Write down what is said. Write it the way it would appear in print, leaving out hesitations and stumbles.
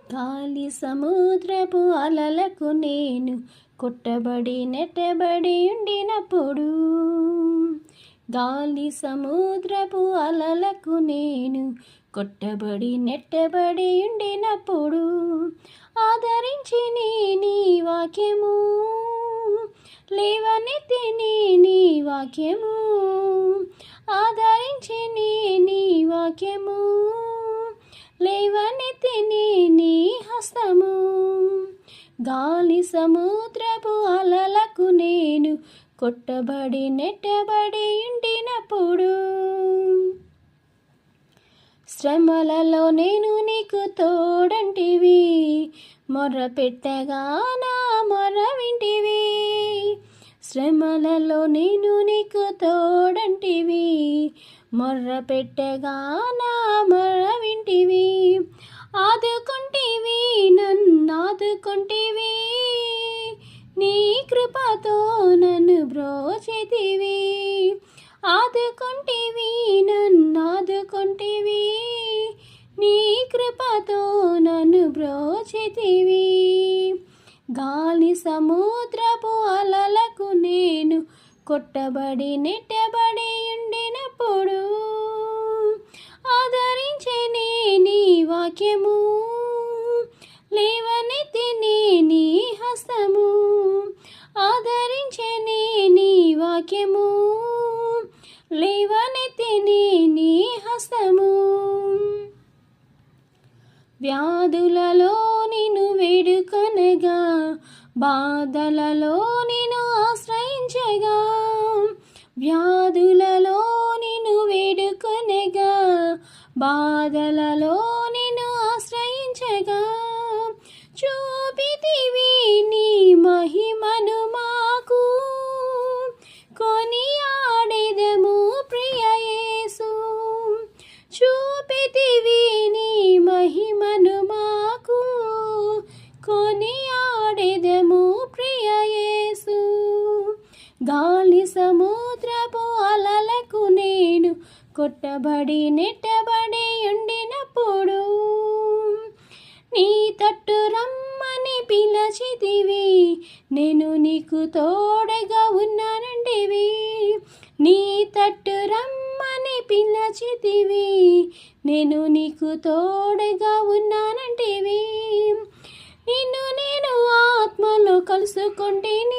గాలి సముద్రపు అలలకు నేను కొట్టబడి నెట్టబడి ఉండినప్పుడు, గాలి సముద్రపు అలలకు నేను కొట్టబడి నెట్టబడి ఉండినప్పుడు, ఆదరించి నీ వాక్యము లేవనెత్తి నీ వాక్యము, ఆదరించి నీ వాక్యము లేవనెత్తి నీ హస్తము. గాలి సముద్రపు అలలకు నేను కొట్టబడి నెట్టబడి ఉండినప్పుడు, శ్రమలలో నేను నీకు తోడంటివి, మొర్ర పెట్టగా నా మొర్ర వింటివి. శ్రమలలో నేను నీకు తోడంటివి, మొర్ర పెట్టగా నా మొర్ర వింటివి. ఆదుకుంటివి నన్నాదుకుంటివి, నీ కృపతో నన్ను బ్రోచితివి. ఆదుకుంటివి నన్నాదుకుంటివి, నీ కృపతో నన్ను బ్రోచితివి. గాలి సముద్రపు అలలకు నేను కొట్టబడి నెట్టబడి ఉండినప్పుడు, ఆదరించే నీ వాక్యము లేవనెత్తి నీ హస్తము, ఆదరించే నీ వాక్యము లేవనెత్తి నీ హస్తము. వ్యాధులలో నిన్ను వేడుకొనగా, బాధలలో నిన్ను ఆశ్రయించగా, వ్యాధులలో నిన్ను వేడుకొనగా, బాధలలో నిన్ను ఆశ్రయించగా, చూపితివి నీ మహిమను మాకు, కొనియాడెదము ప్రియ యేసు. చూపితివి నీ మహిమను మాకు, కొనియాడెదము ప్రియ యేసు. గాలి సముద్రపు అలలకు నేను కొట్టబడి నెట్టబడి ఉండినప్పుడు, నీ తట్టు రమ్మని పిలచితివి, నేను నీకు తోడుగా ఉన్నానంటివి. నీ తట్టు రమ్మని పిలచితివి, నేను నీకు తోడుగా ఉన్నానంటివి. నిన్ను నేను ఆత్మలో కలుసుకుంటేని,